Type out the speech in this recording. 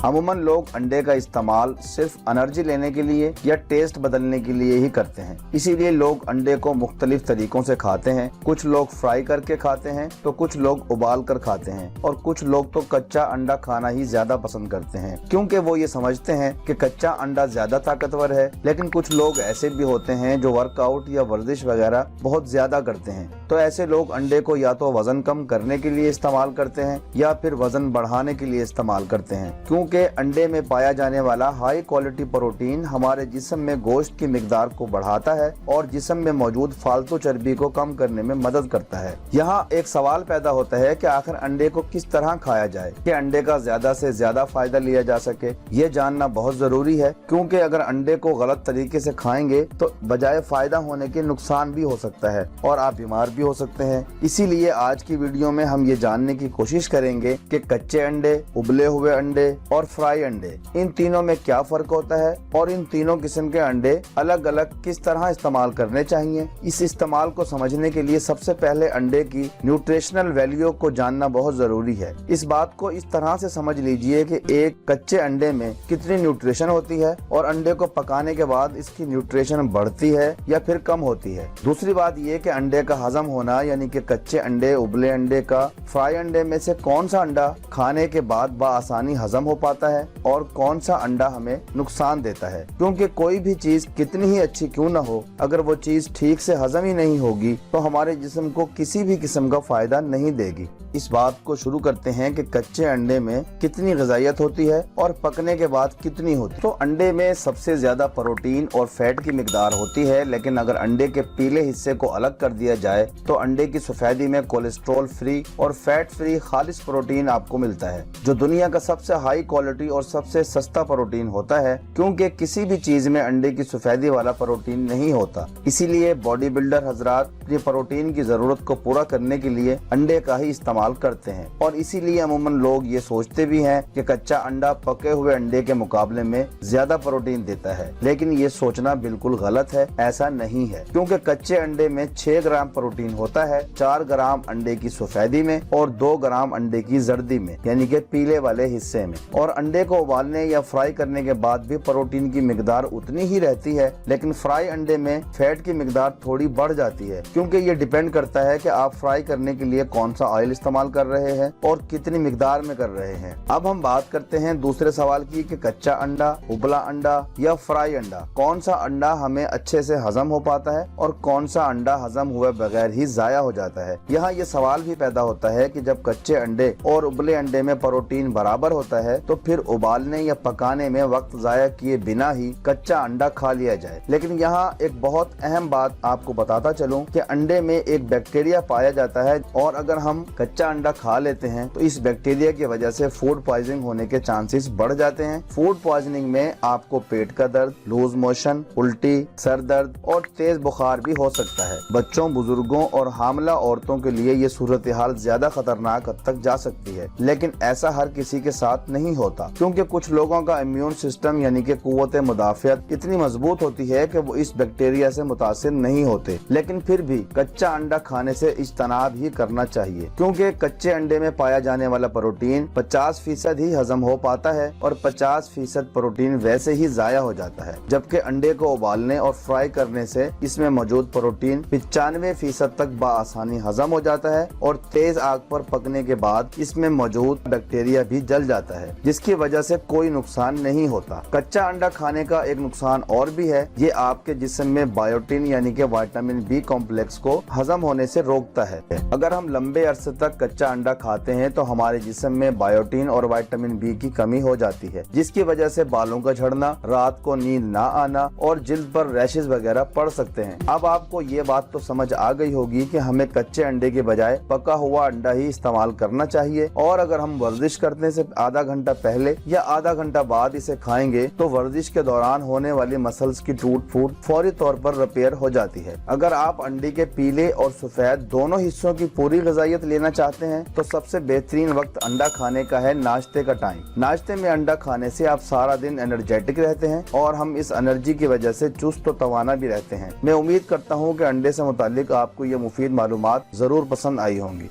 अमूमन लोग अंडे का इस्तेमाल सिर्फ एनर्जी लेने के लिए या टेस्ट बदलने के लिए ही करते हैं। इसीलिए लोग अंडे को मुख्तलिफ तरीकों से खाते हैं। कुछ लोग फ्राई करके खाते हैं तो कुछ लोग उबाल कर खाते हैं और कुछ लोग तो कच्चा अंडा खाना ही ज्यादा पसंद करते हैं, क्योंकि वो ये समझते हैं कि कच्चा अंडा ज्यादा ताकतवर है। लेकिन कुछ लोग ऐसे भी होते हैं जो वर्कआउट या वर्जिश वगैरह बहुत ज्यादा करते हैं, तो ऐसे लोग अंडे को या तो वजन कम करने के लिए इस्तेमाल करते हैं या फिर वजन बढ़ाने के लिए इस्तेमाल करते हैं, क्योंकि अंडे में पाया जाने वाला हाई क्वालिटी प्रोटीन हमारे जिस्म में गोश्त की मिकदार को बढ़ाता है और जिस्म में मौजूद फालतू चर्बी को कम करने में मदद करता है। यहाँ एक सवाल पैदा होता है कि आखिर अंडे को किस तरह खाया जाए कि अंडे का ज्यादा से ज्यादा फायदा लिया जा सके। ये जानना बहुत जरूरी है, क्योंकि अगर अंडे को गलत तरीके से खाएंगे तो बजाय फायदा होने के नुकसान भी हो सकता है और आप बीमार भी हो सकते हैं। इसीलिए आज की वीडियो में हम ये जानने की कोशिश करेंगे कि कच्चे अंडे, उबले हुए अंडे और फ्राई अंडे, इन तीनों में क्या फर्क होता है और इन तीनों किस्म के अंडे अलग अलग किस तरह इस्तेमाल करने चाहिए। इस इस्तेमाल को समझने के लिए सबसे पहले अंडे की न्यूट्रिशनल वैल्यू को जानना बहुत जरूरी है। इस बात को इस तरह से समझ लीजिए कि एक कच्चे अंडे में कितनी न्यूट्रिशन होती है और अंडे को पकाने के बाद इसकी न्यूट्रिशन बढ़ती है या फिर कम होती है। दूसरी बात ये कि अंडे का हजम होना, यानी कि कच्चे अंडे, उबले अंडे का फ्राई अंडे में से कौन सा अंडा खाने के बाद बआसानी हजम हो पाता है और कौन सा अंडा हमें नुकसान देता है, क्योंकि कोई भी चीज कितनी ही अच्छी क्यों न हो, अगर वो चीज ठीक से हजम ही नहीं होगी तो हमारे जिस्म को किसी भी किस्म का फायदा नहीं देगी। इस बात को शुरू करते हैं कि कच्चे अंडे में कितनी ग़िज़ाइयत होती है और पकने के बाद कितनी होती है। तो अंडे में सबसे ज्यादा प्रोटीन और फैट की मिकदार होती है, लेकिन अगर अंडे के पीले हिस्से को अलग कर दिया जाए तो अंडे की सफेदी में कोलेस्ट्रॉल फ्री और फैट फ्री खालिस प्रोटीन आपको मिलता है, जो दुनिया का सबसे हाई क्वालिटी और सबसे सस्ता प्रोटीन होता है, क्योंकि किसी भी चीज में अंडे की सफेदी वाला प्रोटीन नहीं होता। इसीलिए बॉडी बिल्डर हजरात अपनी प्रोटीन की जरूरत को पूरा करने के लिए अंडे का ही इस्तेमाल करते हैं और इसीलिए अमूमन लोग ये सोचते भी हैं कि कच्चा अंडा पके हुए अंडे के मुकाबले में ज्यादा प्रोटीन देता है, लेकिन ये सोचना बिल्कुल गलत है। ऐसा नहीं है, क्योंकि कच्चे अंडे में 6 ग्राम प्रोटीन होता है, 4 ग्राम अंडे की सफेदी में और 2 ग्राम अंडे की जर्दी में, यानी कि पीले वाले हिस्से में। और अंडे को उबालने या फ्राई करने के बाद भी प्रोटीन की मिकदार उतनी ही रहती है, लेकिन फ्राई अंडे में फैट की मिकदार थोड़ी बढ़ जाती है, क्योंकि ये डिपेंड करता है कि आप फ्राई करने के लिए कौन सा ऑयल इस्तेमाल कर रहे हैं और कितनी मिकदार में कर रहे हैं। अब हम बात करते हैं दूसरे सवाल की कि कच्चा अंडा, उबला अंडा या फ्राई अंडा, कौन सा अंडा हमें अच्छे से हजम हो पाता है और कौन सा अंडा हजम हुए बगैर ही जाया हो जाता है। यहाँ ये सवाल भी पैदा होता है कि जब कच्चे अंडे और उबले अंडे में प्रोटीन बराबर होता है तो फिर उबालने या पकाने में वक्त जाया किए बिना ही कच्चा अंडा खा लिया जाए। लेकिन यहाँ एक बहुत अहम बात आपको बताता चलूं कि अंडे में एक बैक्टीरिया पाया जाता है और अगर हम कच्चा अंडा खा लेते हैं तो इस बैक्टीरिया की वजह से फूड पॉइजनिंग होने के चांसेस बढ़ जाते हैं। फूड पॉइजनिंग में आपको पेट का दर्द, लूज मोशन, उल्टी, सर दर्द और तेज बुखार भी हो सकता है। बच्चों, बुजुर्गों और हामला औरतों के लिए ये सूरत हाल ज्यादा खतरनाक हद तक जा सकती है, लेकिन ऐसा हर किसी के साथ नहीं होता, क्योंकि कुछ लोगों का इम्यून सिस्टम यानी कि कुव्वत मुदाफियत इतनी मजबूत होती है कि वो इस बैक्टीरिया से मुतासिर नहीं होते। लेकिन फिर भी कच्चा अंडा खाने से इज्तनाब ही करना चाहिए, क्योंकि कच्चे अंडे में पाया जाने वाला प्रोटीन 50% ही हजम हो पाता है और 50% प्रोटीन वैसे ही जाया हो जाता है, जबकि अंडे को उबालने और फ्राई करने से इसमें मौजूद प्रोटीन 95% तक बआसानी हजम हो जाता है और तेज आग पर पकने के बाद इसमें मौजूद बैक्टीरिया भी जल जाता है, जिसकी वजह से कोई नुकसान नहीं होता। कच्चा अंडा खाने का एक नुकसान और भी है, ये आपके जिस्म में बायोटिन यानी कि विटामिन बी कॉम्प्लेक्स को हजम होने से रोकता है। अगर हम लंबे अरसे तक कच्चा अंडा खाते हैं तो हमारे जिस्म में बायोटिन और विटामिन बी की कमी हो जाती है, जिसकी वजह से बालों का झड़ना, रात को नींद ना आना और जिल्द पर रैशेज वगैरह पड़ सकते हैं। अब आपको ये बात तो समझ आ गई होगी कि हमें कच्चे अंडे के बजाय पका हुआ अंडा ही इस्तेमाल करना चाहिए, और अगर हम वर्जिश करने से आधा घंटा पहले या आधा घंटा बाद इसे खाएंगे तो वर्जिश के दौरान होने वाली मसल्स की टूट फूट फौरी तौर पर रिपेयर हो जाती है। अगर आप अंडे के पीले और सफेद दोनों हिस्सों की पूरी ग़िज़ाइयत लेना चाहते हैं तो सबसे बेहतरीन वक्त अंडा खाने का है नाश्ते का टाइम। नाश्ते में अंडा खाने से आप सारा दिन एनर्जेटिक रहते हैं और हम इस एनर्जी की वजह से चुस्त और तवाना भी रहते हैं। मैं उम्मीद करता हूँ कि अंडे से मुतालिक आपको ये मुफीद मालूमात जरूर पसंद आई होंगी।